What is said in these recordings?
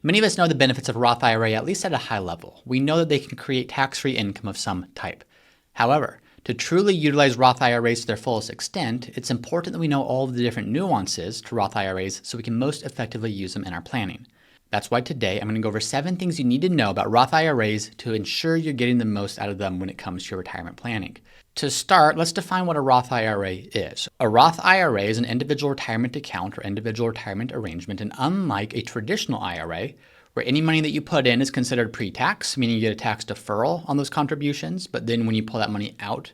Many of us know the benefits of a Roth IRA, at least at a high level. We know that they can create tax-free income of some type. However, to truly utilize Roth IRAs to their fullest extent, it's important that we know all of the different nuances to Roth IRAs so we can most effectively use them in our planning. That's why today I'm going to go over 7 things you need to know about Roth IRAs to ensure you're getting the most out of them when it comes to your retirement planning. To start, let's define what a Roth IRA is. A Roth IRA is an individual retirement account or individual retirement arrangement, and unlike a traditional IRA, where any money that you put in is considered pre-tax, meaning you get a tax deferral on those contributions, but then when you pull that money out,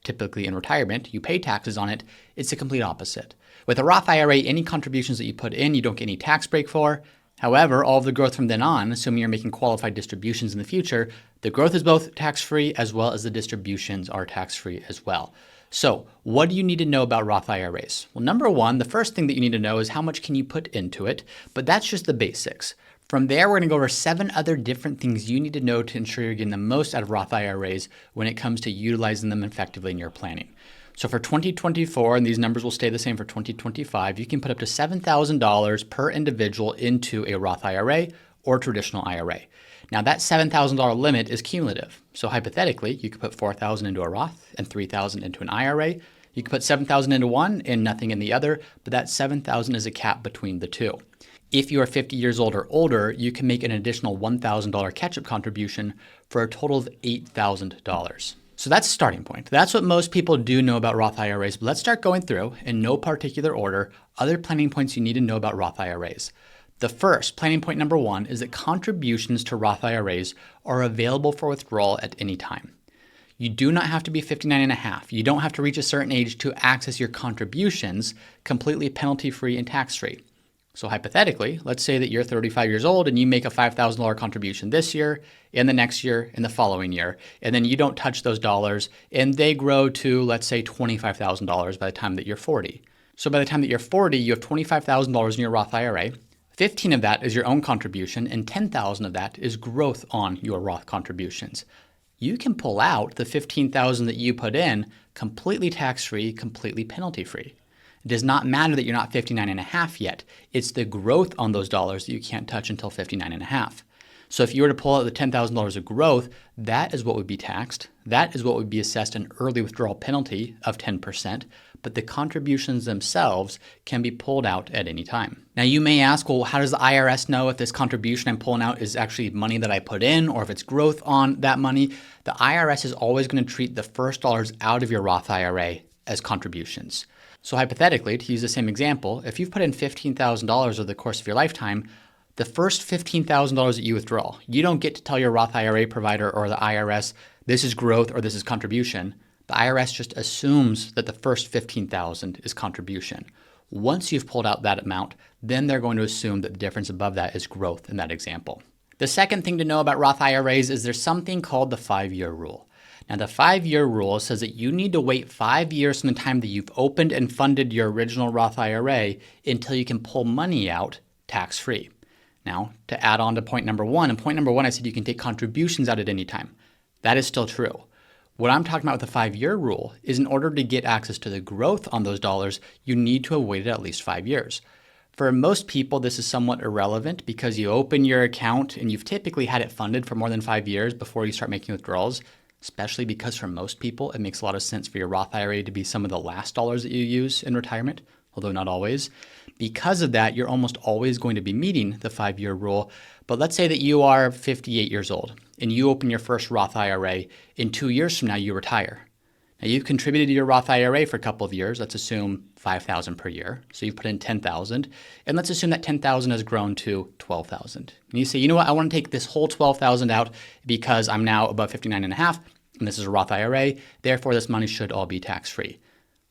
typically in retirement, you pay taxes on it, it's the complete opposite. With a Roth IRA, any contributions that you put in, you don't get any tax break for. However, all of the growth from then on, assuming you're making qualified distributions in the future, the growth is both tax-free as well as the distributions are tax-free as well. So what do you need to know about Roth IRAs? Well, number one, the first thing that you need to know is how much can you put into it, but that's just the basics. From there, we're going to go over 7 other different things you need to know to ensure you're getting the most out of Roth IRAs when it comes to utilizing them effectively in your planning. So for 2024, and these numbers will stay the same for 2025, you can put up to $7,000 per individual into a Roth IRA or traditional IRA. Now that $7,000 limit is cumulative. So hypothetically, you could put $4,000 into a Roth and $3,000 into an IRA. You could put $7,000 into one and nothing in the other, but that $7,000 is a cap between the two. If you are 50 years old or older, you can make an additional $1,000 catch-up contribution for a total of $8,000. So that's the starting point. That's what most people do know about Roth IRAs, but let's start going through, in no particular order, other planning points you need to know about Roth IRAs. The first, planning point number 1, is that contributions to Roth IRAs are available for withdrawal at any time. You do not have to be 59 and a half. You don't have to reach a certain age to access your contributions completely penalty-free and tax-free. So hypothetically, let's say that you're 35 years old and you make a $5,000 contribution this year, and the next year, and the following year, and then you don't touch those dollars, and they grow to, let's say, $25,000 by the time that you're 40. So by the time that you're 40, you have $25,000 in your Roth IRA. 15 of that is your own contribution, and 10,000 of that is growth on your Roth contributions. You can pull out the 15,000 that you put in completely tax-free, completely penalty-free. It does not matter that you're not 59 and a half yet. It's the growth on those dollars that you can't touch until 59 and a half. So if you were to pull out the $10,000 of growth, that is what would be taxed. That is what would be assessed an early withdrawal penalty of 10%, but the contributions themselves can be pulled out at any time. Now you may ask, well, how does the IRS know if this contribution I'm pulling out is actually money that I put in or if it's growth on that money? The IRS is always going to treat the first dollars out of your Roth IRA as contributions. So hypothetically, to use the same example, if you've put in $15,000 over the course of your lifetime, the first $15,000 that you withdraw, you don't get to tell your Roth IRA provider or the IRS, this is growth or this is contribution. The IRS just assumes that the first $15,000 is contribution. Once you've pulled out that amount, then they're going to assume that the difference above that is growth in that example. The second thing to know about Roth IRAs is there's something called the 5-year rule. Now, the 5-year rule says that you need to wait 5 years from the time that you've opened and funded your original Roth IRA until you can pull money out tax-free. Now, to add on to point number 1, and point number 1, I said you can take contributions out at any time. That is still true. What I'm talking about with the 5-year rule is in order to get access to the growth on those dollars, you need to have waited at least 5 years. For most people, this is somewhat irrelevant because you open your account and you've typically had it funded for more than 5 years before you start making withdrawals. Especially because for most people, it makes a lot of sense for your Roth IRA to be some of the last dollars that you use in retirement, although not always. Because of that, you're almost always going to be meeting the 5-year rule. But let's say that you are 58 years old and you open your first Roth IRA. In 2 years from now, you retire. Now you've contributed to your Roth IRA for a couple of years. Let's assume $5,000 per year. So you've put in $10,000, and let's assume that $10,000 has grown to $12,000. And you say, you know what, I want to take this whole $12,000 out because I'm now above 59 and a half, and this is a Roth IRA. Therefore, this money should all be tax-free.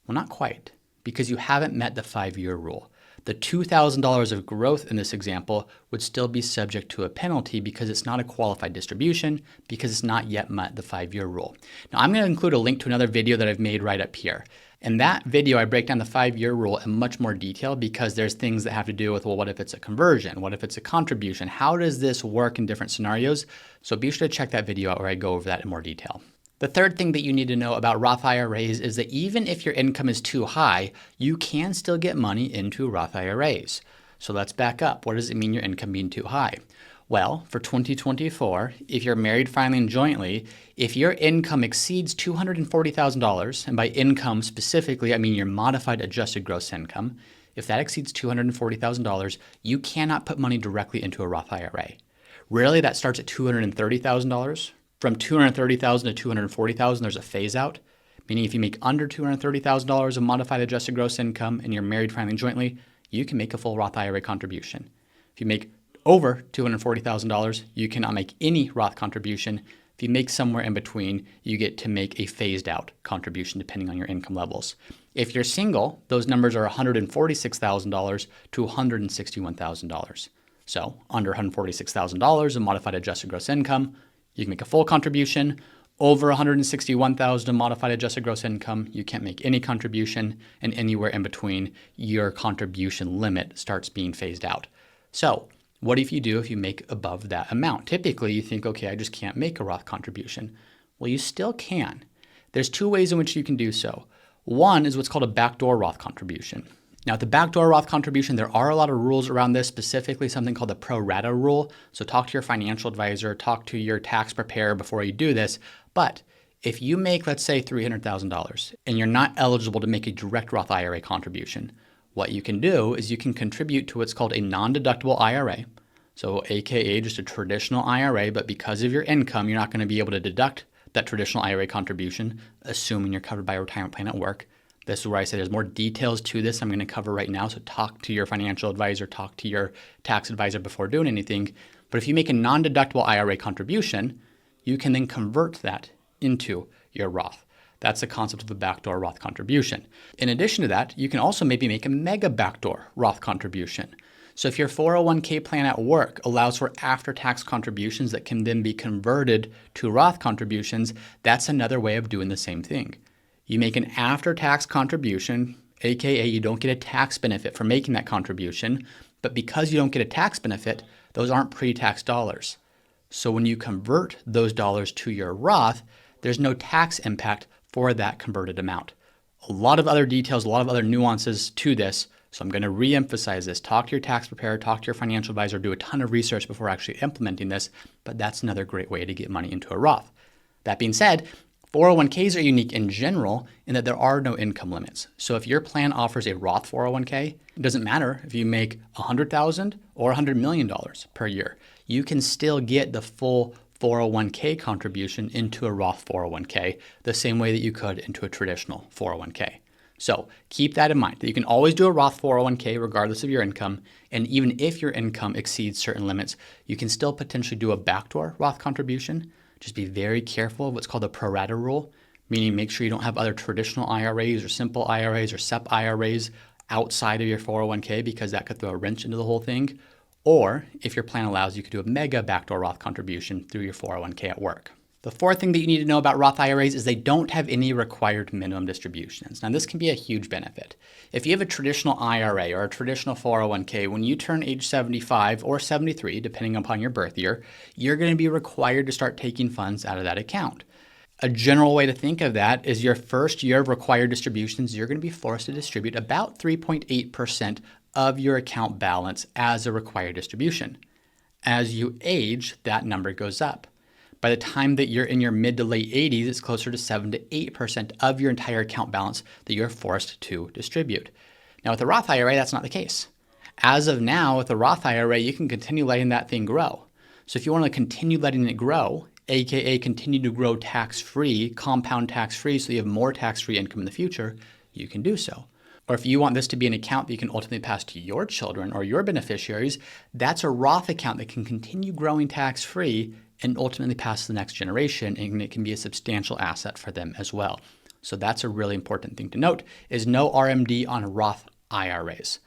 Well, not quite, because you haven't met the 5-year rule. The $2,000 of growth in this example would still be subject to a penalty because it's not a qualified distribution, because it's not yet met the 5-year rule. Now, I'm going to include a link to another video that I've made right up here. In that video, I break down the 5-year rule in much more detail because there's things that have to do with, well, what if it's a conversion? What if it's a contribution? How does this work in different scenarios? So be sure to check that video out where I go over that in more detail. The third thing that you need to know about Roth IRAs is that even if your income is too high, you can still get money into Roth IRAs. So let's back up. What does it mean your income being too high? Well, for 2024, if you're married filing jointly, if your income exceeds $240,000, and by income specifically, I mean your modified adjusted gross income, if that exceeds $240,000, you cannot put money directly into a Roth IRA. Rarely that starts at $230,000. From $230,000 to $240,000, there's a phase out, meaning if you make under $230,000 of modified adjusted gross income and you're married filing jointly, you can make a full Roth IRA contribution. If you make over $240,000, you cannot make any Roth contribution. If you make somewhere in between, you get to make a phased out contribution depending on your income levels. If you're single, those numbers are $146,000 to $161,000. So under $146,000 of modified adjusted gross income, you can make a full contribution. Over $161,000 of modified adjusted gross income, you can't make any contribution, and anywhere in between, your contribution limit starts being phased out. So what if you make above that amount? Typically, you think, okay, I just can't make a Roth contribution. Well, you still can. There's two ways in which you can do so. One is what's called a backdoor Roth contribution. Now, at the backdoor Roth contribution, there are a lot of rules around this, specifically something called the pro rata rule. So talk to your financial advisor, talk to your tax preparer before you do this. But if you make, let's say, $300,000 and you're not eligible to make a direct Roth IRA contribution, what you can do is you can contribute to what's called a non-deductible IRA. So AKA just a traditional IRA, but because of your income, you're not going to be able to deduct that traditional IRA contribution, assuming you're covered by a retirement plan at work. This is where I say there's more details to this I'm going to cover right now. So talk to your financial advisor, talk to your tax advisor before doing anything. But if you make a non-deductible IRA contribution, you can then convert that into your Roth. That's the concept of a backdoor Roth contribution. In addition to that, you can also maybe make a mega backdoor Roth contribution. So if your 401k plan at work allows for after-tax contributions that can then be converted to Roth contributions, that's another way of doing the same thing. You make an after-tax contribution, aka you don't get a tax benefit for making that contribution, but because you don't get a tax benefit, those aren't pre-tax dollars. So when you convert those dollars to your Roth, there's no tax impact for that converted amount. A lot of other details, a lot of other nuances to this, so I'm going to re-emphasize this. Talk to your tax preparer, talk to your financial advisor, do a ton of research before actually implementing this, but that's another great way to get money into a Roth. That being said, 401ks are unique in general in that there are no income limits. So if your plan offers a Roth 401k, it doesn't matter if you make $100,000 or $100 million per year. You can still get the full 401k contribution into a Roth 401k the same way that you could into a traditional 401k. So keep that in mind, that you can always do a Roth 401k regardless of your income. And even if your income exceeds certain limits, you can still potentially do a backdoor Roth contribution. Just be very careful of what's called the pro rata rule, meaning make sure you don't have other traditional IRAs or simple IRAs or SEP IRAs outside of your 401k because that could throw a wrench into the whole thing. Or if your plan allows, you could do a mega backdoor Roth contribution through your 401k at work. The fourth thing that you need to know about Roth IRAs is they don't have any required minimum distributions. Now, this can be a huge benefit. If you have a traditional IRA or a traditional 401k, when you turn age 75 or 73, depending upon your birth year, you're going to be required to start taking funds out of that account. A general way to think of that is your first year of required distributions, you're going to be forced to distribute about 3.8% of your account balance as a required distribution. As you age, that number goes up. By the time that you're in your mid to late 80s, it's closer to 7 to 8% of your entire account balance that you're forced to distribute. Now, with a Roth IRA, that's not the case. As of now, with a Roth IRA, you can continue letting that thing grow. So if you want to continue letting it grow, aka continue to grow tax-free, compound tax-free, so you have more tax-free income in the future, you can do so. Or if you want this to be an account that you can ultimately pass to your children or your beneficiaries, that's a Roth account that can continue growing tax-free and ultimately pass to the next generation, and it can be a substantial asset for them as well. So that's a really important thing to note, is no RMD on Roth IRAs.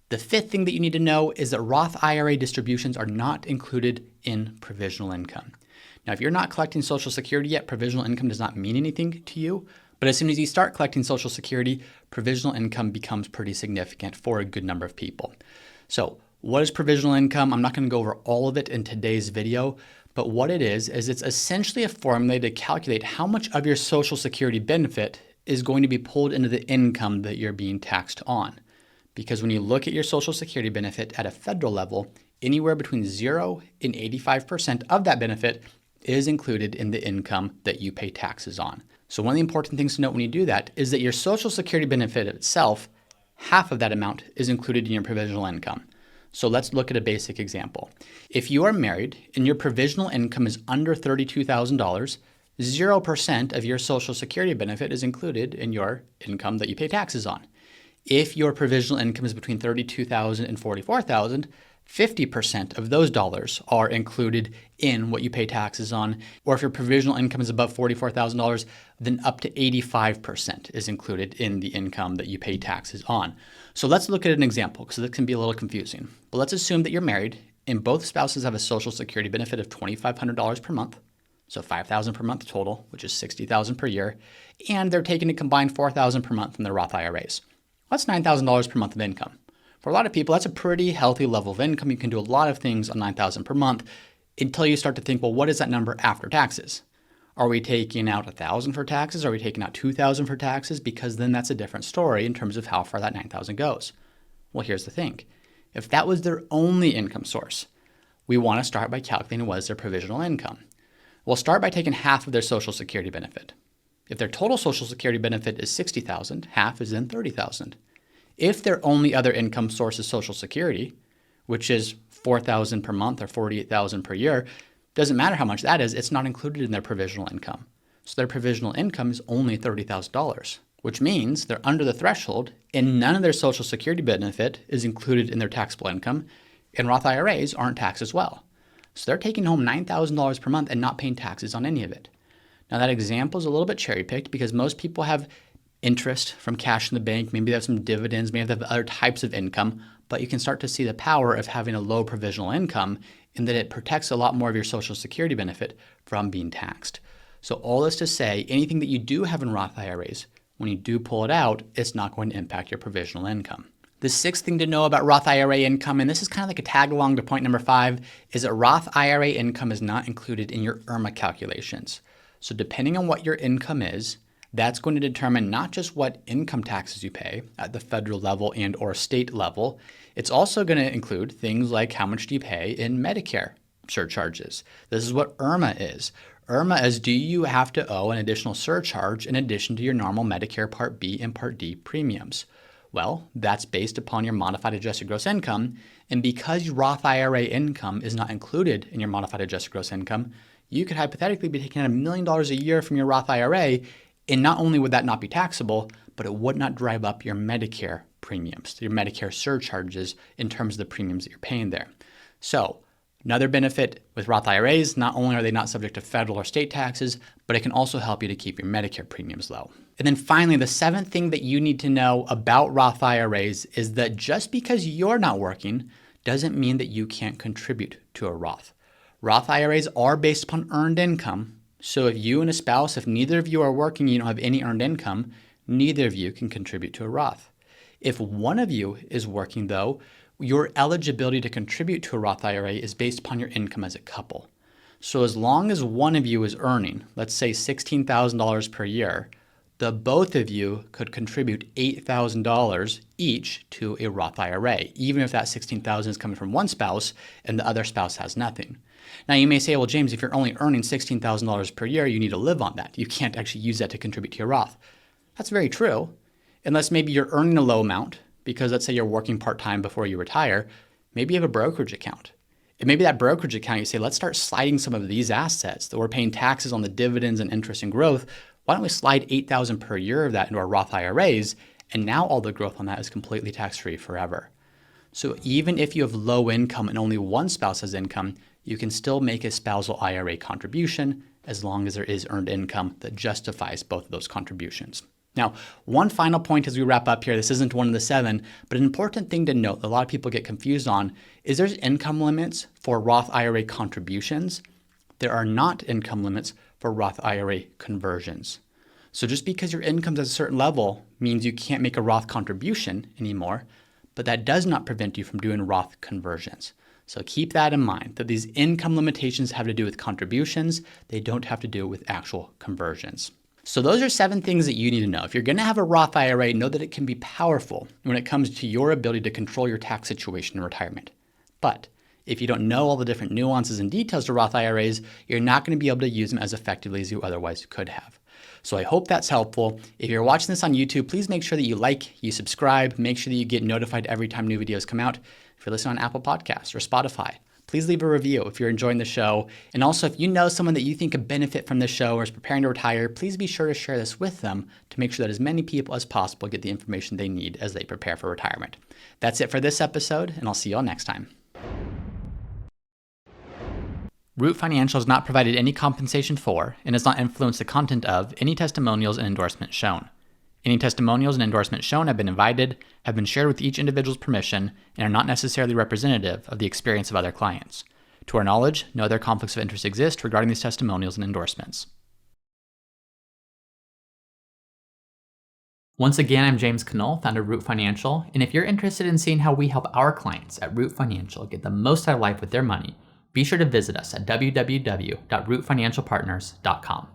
The fifth thing that you need to know is that Roth IRA distributions are not included in provisional income. Now, if you're not collecting Social Security yet, provisional income does not mean anything to you. But as soon as you start collecting Social Security, provisional income becomes pretty significant for a good number of people. So what is provisional income? I'm not going to go over all of it in today's video, but what it is it's essentially a formula to calculate how much of your Social Security benefit is going to be pulled into the income that you're being taxed on. Because when you look at your Social Security benefit at a federal level, anywhere between 0 and 85% of that benefit is included in the income that you pay taxes on. So one of the important things to note when you do that is that your Social Security benefit itself, half of that amount is included in your provisional income. So let's look at a basic example. If you are married and your provisional income is under $32,000, 0% of your Social Security benefit is included in your income that you pay taxes on. If your provisional income is between $32,000 and $44,000, 50% of those dollars are included in what you pay taxes on. Or if your provisional income is above $44,000, then up to 85% is included in the income that you pay taxes on. So let's look at an example because this can be a little confusing. But let's assume that you're married and both spouses have a Social Security benefit of $2,500 per month. So $5,000 per month total, which is $60,000 per year. And they're taking a combined $4,000 per month from their Roth IRAs. That's $9,000 per month of income. For a lot of people, that's a pretty healthy level of income. You can do a lot of things on $9,000 per month until you start to think, well, what is that number after taxes? Are we taking out $1,000 for taxes? Are we taking out $2,000 for taxes? Because then that's a different story in terms of how far that $9,000 goes. Well, here's the thing. If that was their only income source, we want to start by calculating what is their provisional income. We'll start by taking half of their Social Security benefit. If their total Social Security benefit is $60,000, half is then $30,000. If their only other income source is Social Security, which is $4,000 per month or $48,000 per year, doesn't matter how much that is, it's not included in their provisional income. So their provisional income is only $30,000, which means they're under the threshold and none of their Social Security benefit is included in their taxable income, and Roth IRAs aren't taxed as well. So they're taking home $9,000 per month and not paying taxes on any of it. Now that example is a little bit cherry-picked because most people have interest from cash in the bank, maybe they have some dividends, maybe they have other types of income, but you can start to see the power of having a low provisional income in that it protects a lot more of your Social Security benefit from being taxed. So all this to say, anything that you do have in Roth IRAs, when you do pull it out, it's not going to impact your provisional income. The sixth thing to know about Roth IRA income, and this is kind of like a tag along to point number 5, is that Roth IRA income is not included in your IRMA calculations. So depending on what your income is, that's going to determine not just what income taxes you pay at the federal level and or state level, it's also going to include things like how much do you pay in Medicare surcharges. This is what IRMA is. IRMA is, do you have to owe an additional surcharge in addition to your normal Medicare Part B and Part D premiums? Well, that's based upon your modified adjusted gross income, and because your Roth IRA income is not included in your modified adjusted gross income, you could hypothetically be taking out $1 million a year from your Roth IRA, and not only would that not be taxable, but it would not drive up your Medicare premiums, your Medicare surcharges in terms of the premiums that you're paying there. So another benefit with Roth IRAs, not only are they not subject to federal or state taxes, but it can also help you to keep your Medicare premiums low. And then finally, the seventh thing that you need to know about Roth IRAs is that just because you're not working doesn't mean that you can't contribute to a Roth. Roth IRAs are based upon earned income. So if you and a spouse, if neither of you are working, you don't have any earned income, neither of you can contribute to a Roth. If one of you is working though, your eligibility to contribute to a Roth IRA is based upon your income as a couple. So as long as one of you is earning, let's say $16,000 per year, the both of you could contribute $8,000 each to a Roth IRA, even if that $16,000 is coming from one spouse and the other spouse has nothing. Now you may say, well, James, if you're only earning $16,000 per year, you need to live on that. You can't actually use that to contribute to your Roth. That's very true, unless maybe you're earning a low amount because let's say you're working part-time before you retire. Maybe you have a brokerage account. And maybe that brokerage account, you say, let's start sliding some of these assets that we're paying taxes on the dividends and interest and growth. Why don't we slide $8,000 per year of that into our Roth IRAs? And now all the growth on that is completely tax-free forever. So even if you have low income and only one spouse has income, you can still make a spousal IRA contribution as long as there is earned income that justifies both of those contributions. Now, one final point as we wrap up here, this isn't one of the 7, but an important thing to note that a lot of people get confused on is there's income limits for Roth IRA contributions. There are not income limits for Roth IRA conversions. So just because your income's at a certain level means you can't make a Roth contribution anymore, but that does not prevent you from doing Roth conversions. So keep that in mind, that these income limitations have to do with contributions. They don't have to do with actual conversions. So those are 7 things that you need to know. If you're going to have a Roth IRA, know that it can be powerful when it comes to your ability to control your tax situation in retirement. But if you don't know all the different nuances and details to Roth IRAs, you're not going to be able to use them as effectively as you otherwise could have. So I hope that's helpful. If you're watching this on YouTube, please make sure that you like, you subscribe, make sure that you get notified every time new videos come out. If you're listening on Apple Podcasts or Spotify, please leave a review if you're enjoying the show. And also, if you know someone that you think could benefit from this show or is preparing to retire, please be sure to share this with them to make sure that as many people as possible get the information they need as they prepare for retirement. That's it for this episode, and I'll see you all next time. Root Financial has not provided any compensation for and has not influenced the content of any testimonials and endorsements shown. Any testimonials and endorsements shown have been invited, have been shared with each individual's permission, and are not necessarily representative of the experience of other clients. To our knowledge, no other conflicts of interest exist regarding these testimonials and endorsements. Once again, I'm James Knoll, founder of Root Financial, and if you're interested in seeing how we help our clients at Root Financial get the most out of life with their money, be sure to visit us at www.rootfinancialpartners.com.